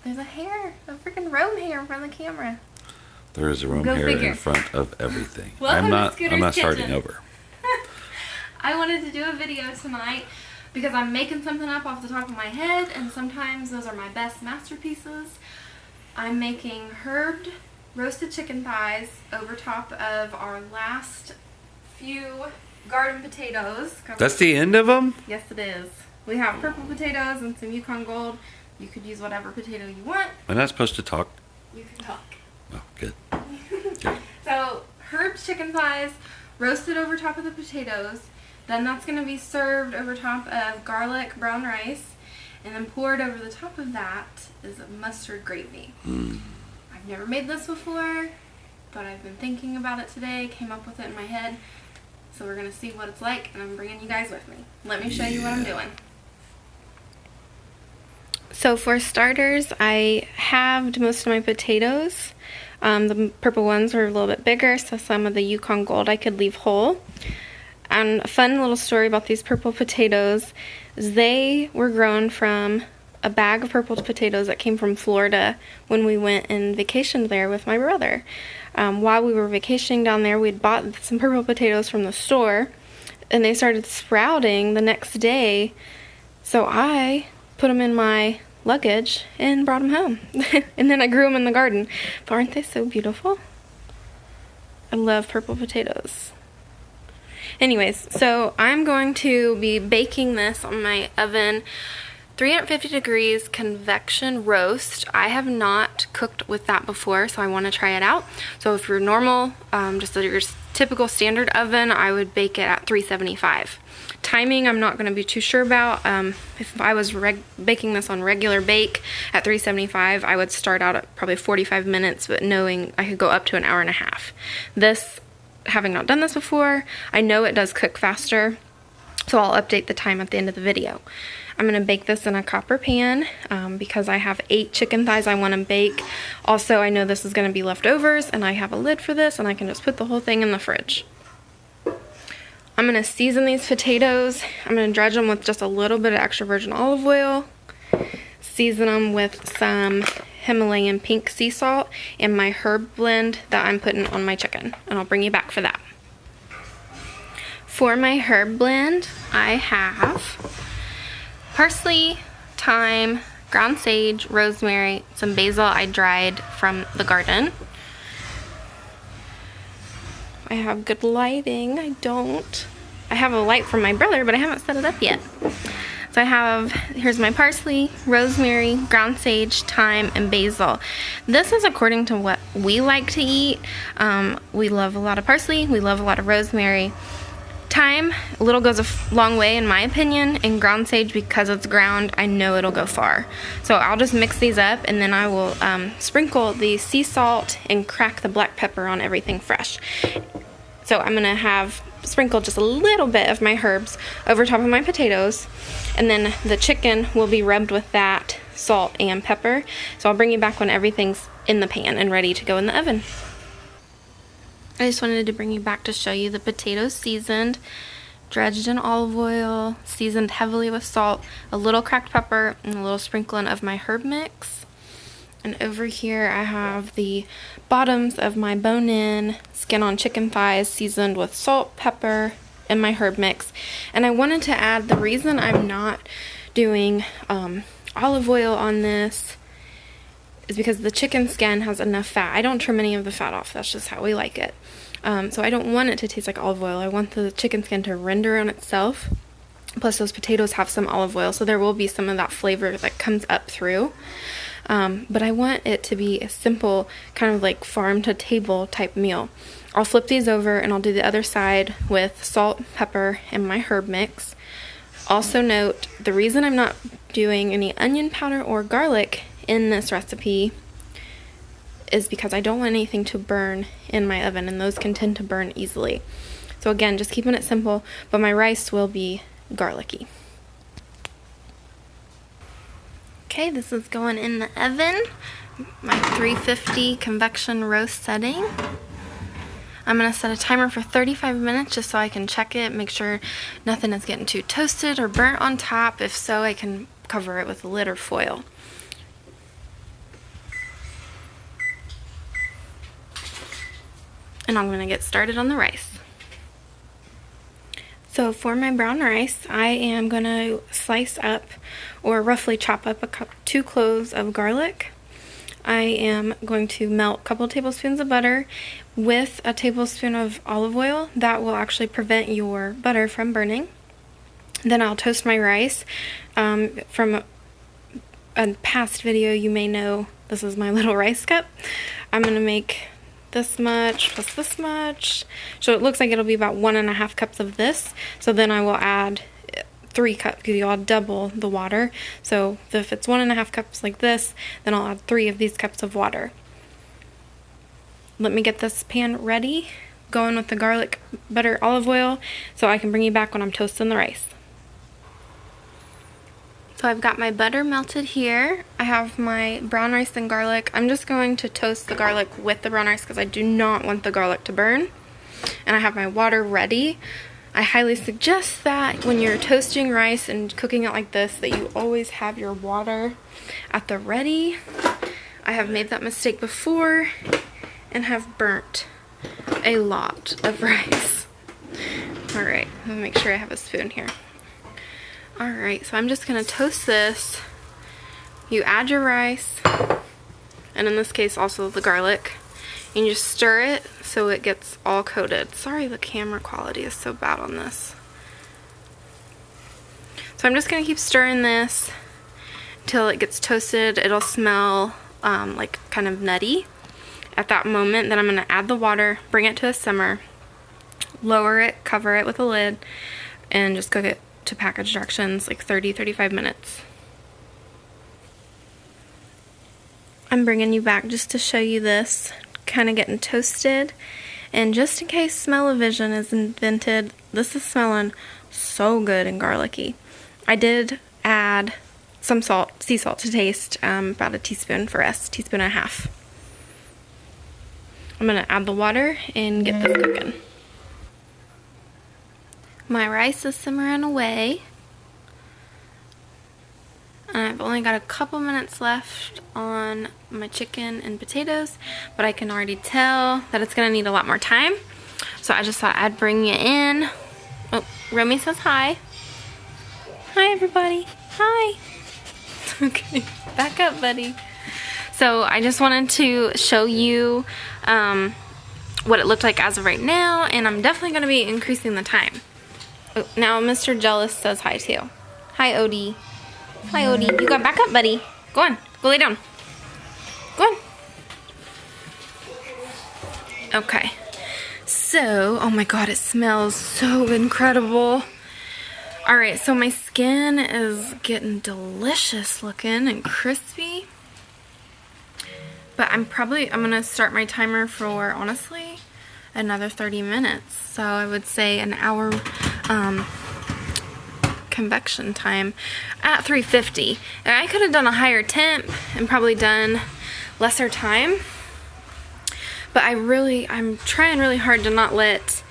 There's a freaking Rome hair in front of the camera. There is a Rome hair in front of everything. Welcome I'm not starting over. I wanted to do a video tonight because I'm making something up off the top of my head, and sometimes those are my best masterpieces. I'm making herbed roasted chicken thighs over top of our last few garden potatoes. That's the end of them? Yes, it is. We have purple potatoes and some Yukon Gold. You could use whatever potato you want. I'm not supposed to talk. You can talk. Oh, good. Good. So, herbed chicken thighs roasted over top of the potatoes. Then that's going to be served over top of garlic brown rice. And then poured over the top of that is a mustard gravy. I've never made this before, but I've been thinking about it today, came up with it in my head. So we're going to see what it's like, and I'm bringing you guys with me. Let me show you what I'm doing. So for starters, I halved most of my potatoes. The purple ones were a little bit bigger, so some of the Yukon Gold I could leave whole. And a fun little story about these purple potatoes is they were grown from a bag of purple potatoes that came from Florida when we went and vacationed there with my brother. While we were vacationing down there, we'd bought some purple potatoes from the store, and they started sprouting the next day. So I put them in my luggage and brought them home. And then I grew them in the garden. But aren't they so beautiful? I love purple potatoes. Anyways, so I'm going to be baking this on my oven, 350 degrees convection roast. I have not cooked with that before, so I want to try it out. So if you're normal, just your typical standard oven, I would bake it at 375. Timing, I'm not going to be too sure about. If I was baking this on regular bake at 375, I would start out at probably 45 minutes, but knowing I could go up to an hour and a half. This, having not done this before, I know it does cook faster, so I'll update the time at the end of the video. I'm going to bake this in a copper pan because I have 8 chicken thighs I want to bake. Also, I know this is going to be leftovers, and I have a lid for this, and I can just put the whole thing in the fridge. I'm going to season these potatoes. I'm going to dredge them with just a little bit of extra virgin olive oil. Season them with some Himalayan pink sea salt and my herb blend that I'm putting on my chicken. And I'll bring you back for that. For my herb blend, I have parsley, thyme, ground sage, rosemary, some basil I dried from the garden. I have good lighting. I have a light from my brother, but I haven't set it up yet. So I have, here's my parsley, rosemary, ground sage, thyme, and basil. This is according to what we like to eat. We love a lot of parsley. We love a lot of rosemary. Thyme, a little goes a long way in my opinion, and ground sage, because it's ground, I know it'll go far. So I'll just mix these up, and then I will sprinkle the sea salt and crack the black pepper on everything fresh. So I'm gonna have sprinkled just a little bit of my herbs over top of my potatoes, and then the chicken will be rubbed with that salt and pepper. So I'll bring you back when everything's in the pan and ready to go in the oven. I just wanted to bring you back to show you the potatoes seasoned, dredged in olive oil, seasoned heavily with salt, a little cracked pepper, and a little sprinkling of my herb mix. And over here I have the bottoms of my bone-in, skin-on chicken thighs seasoned with salt, pepper, and my herb mix. And I wanted to add, the reason I'm not doing olive oil on this is because the chicken skin has enough fat. I don't trim any of the fat off. That's just how we like it. So I don't want it to taste like olive oil. I want the chicken skin to render on itself. Plus those potatoes have some olive oil, so there will be some of that flavor that comes up through. But I want it to be a simple, kind of like farm to table type meal. I'll flip these over and I'll do the other side with salt, pepper, and my herb mix. Also note, the reason I'm not doing any onion powder or garlic in this recipe is because I don't want anything to burn in my oven, and those can tend to burn easily. So again, just keeping it simple, but my rice will be garlicky. Okay, this is going in the oven, my 350 convection roast setting. I'm going to set a timer for 35 minutes just so I can check it, make sure nothing is getting too toasted or burnt on top. If so, I can cover it with a lid or foil. and I'm gonna get started on the rice. So for my brown rice, I am gonna slice up or roughly chop up 2 cloves of garlic. I am going to melt a couple tablespoons of butter with a tablespoon of olive oil. That will actually prevent your butter from burning. Then I'll toast my rice. From a past video, you may know this is my little rice cup. I'm going to make this much plus this much. So it looks like it'll be about 1.5 cups of this. So then I will add 3 cups, because I'll double the water. So if it's 1.5 cups like this, then I'll add 3 of these cups of water. Let me get this pan ready, going with the garlic, butter, olive oil, so I can bring you back when I'm toasting the rice. So I've got my butter melted here. I have my brown rice and garlic. I'm just going to toast the garlic with the brown rice because I do not want the garlic to burn. And I have my water ready. I highly suggest that when you're toasting rice and cooking it like this, that you always have your water at the ready. I have made that mistake before and have burnt a lot of rice. Alright, let me make sure I have a spoon here. Alright, so I'm just going to toast this. You add your rice, and in this case also the garlic. And you just stir it so it gets all coated. Sorry, the camera quality is so bad on this. So I'm just going to keep stirring this until it gets toasted. It'll smell like kind of nutty. At that moment, then I'm going to add the water, bring it to a simmer, lower it, cover it with a lid, and just cook it to package directions, like 30-35 minutes. I'm bringing you back just to show you this. Kind of getting toasted, and just in case smell-o-vision is invented, this is smelling so good and garlicky. I did add some salt, sea salt to taste, about a teaspoon for us, teaspoon and a half. I'm gonna add the water and get this cooking. My rice is simmering away. I've only got a couple minutes left on my chicken and potatoes, but I can already tell that it's gonna need a lot more time. So I just thought I'd bring you in. Oh, Romy says hi. Hi, everybody. Hi. Okay, back up, buddy. So I just wanted to show you what it looked like as of right now, and I'm definitely gonna be increasing the time. Oh, now Mr. Jealous says hi too. Hi, Odie. Hi, Odie. You got back up, buddy. Go on. Go lay down. Go on. Okay. So, oh my god, it smells so incredible. Alright, so my skin is getting delicious looking and crispy. But I'm going to start my timer for, honestly, another 30 minutes. So I would say an hour convection time at 350. And I could have done a higher temp and probably done lesser time, but I'm trying really hard to not let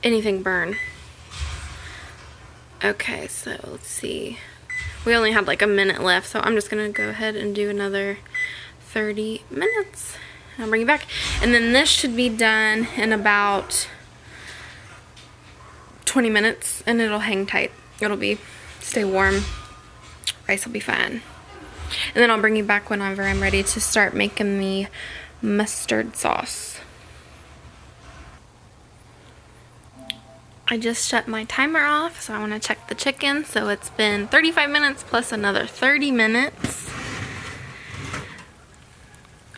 anything burn. Okay, so let's see, we only had like a minute left, so I'm just gonna go ahead and do another 30 minutes. I'll bring it back, and then this should be done in about 20 minutes, and it'll hang tight. It'll stay warm. Rice will be fine. And then I'll bring you back whenever I'm ready to start making the mustard sauce. I just shut my timer off, so I want to check the chicken. So it's been 35 minutes plus another 30 minutes.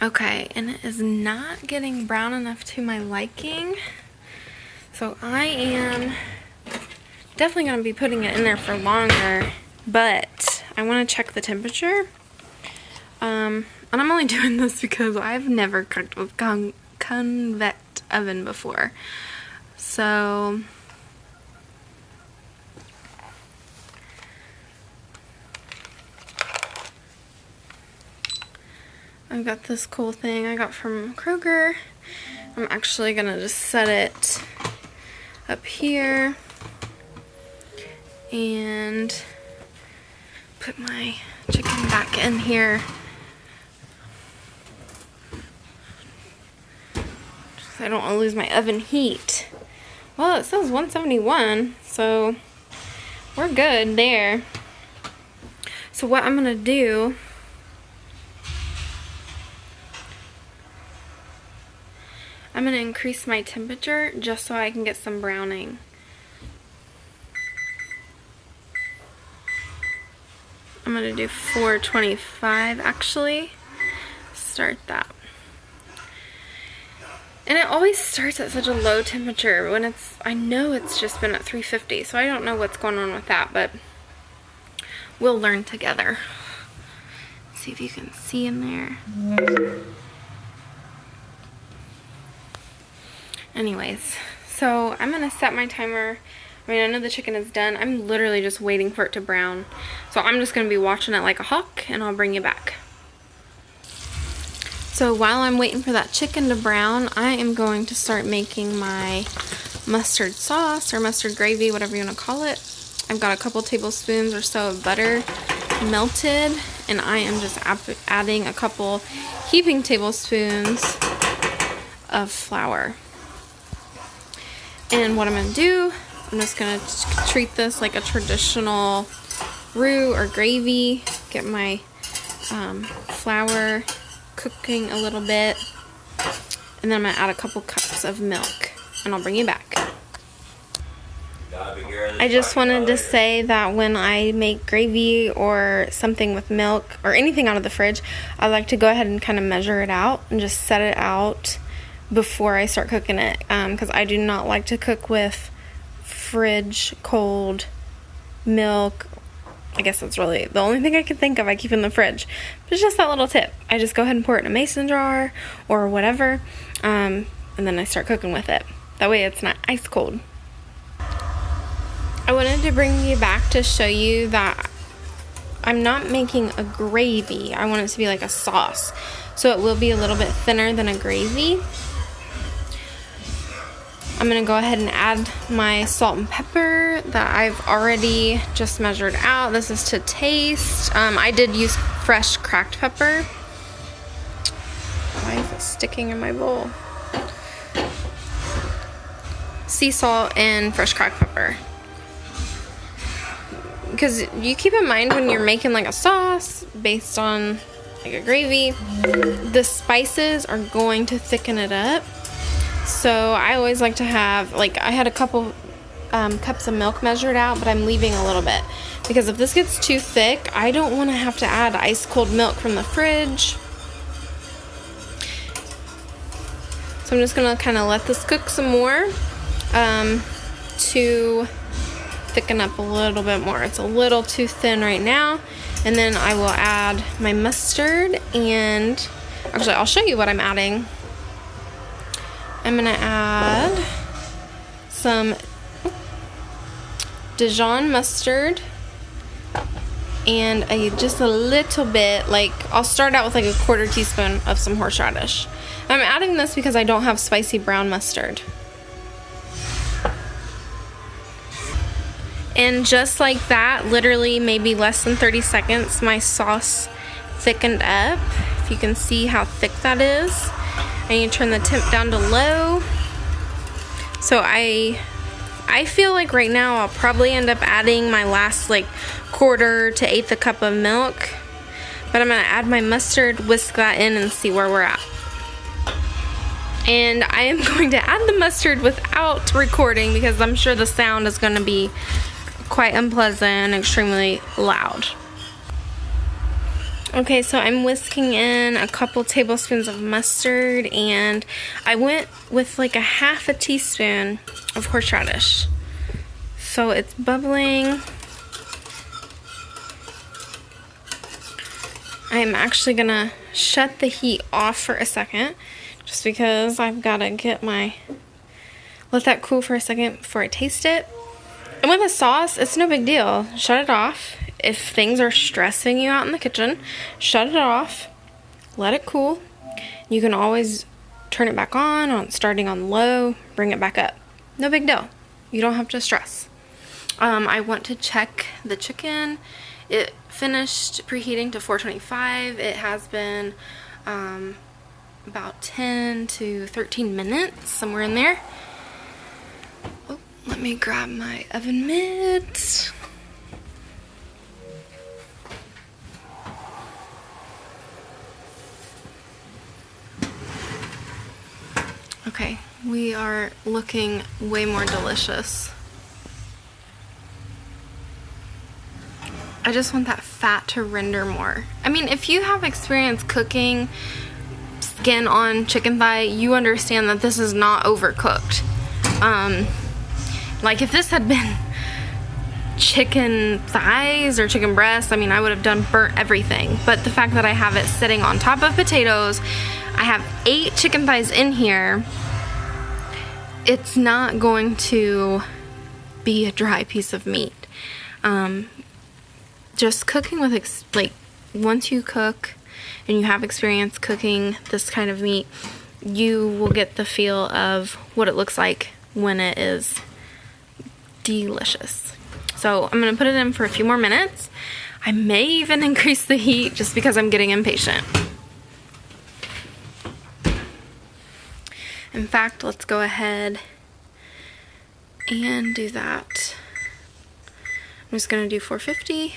Okay, and it is not getting brown enough to my liking. So I am definitely going to be putting it in there for longer, but I want to check the temperature. And I'm only doing this because I've never cooked with convex oven before. So I've got this cool thing I got from Kroger. I'm actually gonna just set it up here and put my chicken back in here. I don't want to lose my oven heat. Well, it says 171, so we're good there. So what I'm gonna do, I'm gonna increase my temperature just so I can get some browning. I'm gonna do 425 actually. Start that. And it always starts at such a low temperature when I know it's just been at 350, so I don't know what's going on with that, but we'll learn together. See if you can see in there. Anyways, so I'm gonna set my timer. I mean, I know the chicken is done. I'm literally just waiting for it to brown. So I'm just gonna be watching it like a hawk, and I'll bring you back. So while I'm waiting for that chicken to brown, I am going to start making my mustard sauce or mustard gravy, whatever you want to call it. I've got a couple tablespoons or so of butter melted, and I am just adding a couple heaping tablespoons of flour. And what I'm going to do, I'm just going to treat this like a traditional roux or gravy. Get my flour cooking a little bit, and then I'm going to add a couple cups of milk, and I'll bring you back. I just wanted to say that when I make gravy or something with milk or anything out of the fridge, I like to go ahead and kind of measure it out and just set it out before I start cooking it, because I do not like to cook with fridge cold milk. I guess that's really the only thing I can think of I keep in the fridge. But it's just that little tip. I just go ahead and pour it in a mason jar or whatever, and then I start cooking with it. That way it's not ice cold. I wanted to bring you back to show you that I'm not making a gravy. I want it to be like a sauce. So it will be a little bit thinner than a gravy. I'm going to go ahead and add my salt and pepper that I've already just measured out. This is to taste. I did use fresh cracked pepper. Why is it sticking in my bowl? Sea salt and fresh cracked pepper. Because you keep in mind when you're making like a sauce based on like a gravy, the spices are going to thicken it up. So I always like to have, like, I had a couple cups of milk measured out, but I'm leaving a little bit. Because if this gets too thick, I don't want to have to add ice cold milk from the fridge. So I'm just going to kind of let this cook some more to thicken up a little bit more. It's a little too thin right now. And then I will add my mustard, and actually I'll show you what I'm adding. I'm gonna add some Dijon mustard and just a little bit, like I'll start out with like a 1/4 teaspoon of some horseradish. I'm adding this because I don't have spicy brown mustard. And just like that, literally maybe less than 30 seconds, my sauce thickened up. If you can see how thick that is. And you turn the temp down to low. So I feel like right now I'll probably end up adding my last like 1/4 to 1/8 a cup of milk. But I'm going to add my mustard, whisk that in, and see where we're at. And I am going to add the mustard without recording because I'm sure the sound is going to be quite unpleasant and extremely loud. Okay, so I'm whisking in a couple tablespoons of mustard, and I went with like a 1/2 teaspoon of horseradish. So it's bubbling. I'm actually gonna shut the heat off for a second, just because I've gotta let that cool for a second before I taste it. And with a sauce, it's no big deal. Shut it off. If things are stressing you out in the kitchen, shut it off, let it cool. You can always turn it back on starting on low, bring it back up. No big deal. You don't have to stress. I want to check the chicken. It finished preheating to 425. It has been about 10 to 13 minutes, somewhere in there. Oh, let me grab my oven mitts. Okay, we are looking way more delicious. I just want that fat to render more. I mean, if you have experience cooking skin on chicken thigh, you understand that this is not overcooked. Like if this had been chicken thighs or chicken breasts, I mean, I would have done burnt everything. But the fact that I have it sitting on top of potatoes, I have 8 chicken thighs in here, it's not going to be a dry piece of meat. Just cooking with, once you cook and you have experience cooking this kind of meat, you will get the feel of what it looks like when it is delicious. So I'm gonna put it in for a few more minutes. I may even increase the heat just because I'm getting impatient. In fact, let's go ahead and do that. I'm just gonna do 450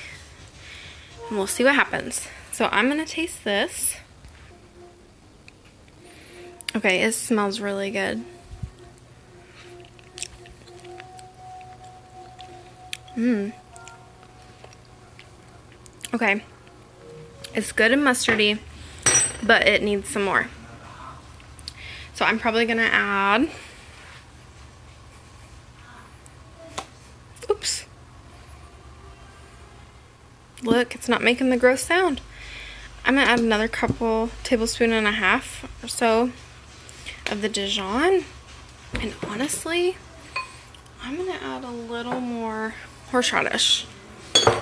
and we'll see what happens. So I'm gonna taste this. Okay, it smells really good. Okay, it's good and mustardy, but it needs some more. So I'm probably gonna add, oops. Look, it's not making the gross sound. I'm gonna add another tablespoon and a half or so of the Dijon. And honestly, I'm gonna add a little more horseradish.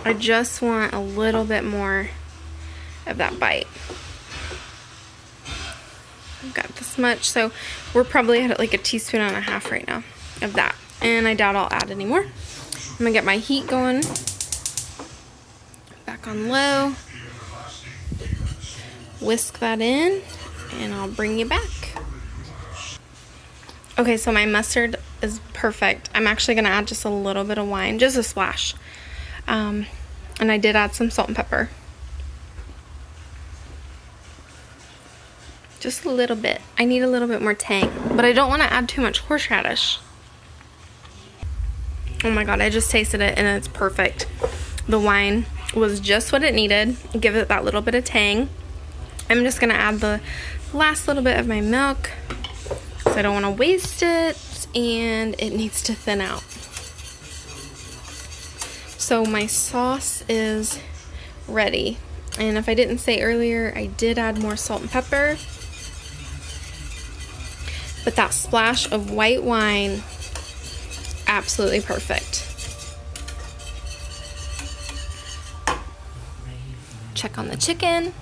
I just want a little bit more of that bite. I've got this much, so we're probably at like a teaspoon and a half right now of that. And I doubt I'll add any more. I'm gonna get my heat going. Back on low. Whisk that in, and I'll bring you back. Okay, so my mustard is perfect. I'm actually gonna add just a little bit of wine, just a splash. And I did add some salt and pepper. Just a little bit. I need a little bit more tang, but I don't want to add too much horseradish. Oh my god, I just tasted it and it's perfect. The wine was just what it needed. Give it that little bit of tang. I'm just gonna add the last little bit of my milk because I don't want to waste it, and it needs to thin out. So my sauce is ready, and if I didn't say earlier, I did add more salt and pepper, but that splash of white wine, absolutely perfect. Check on the chicken.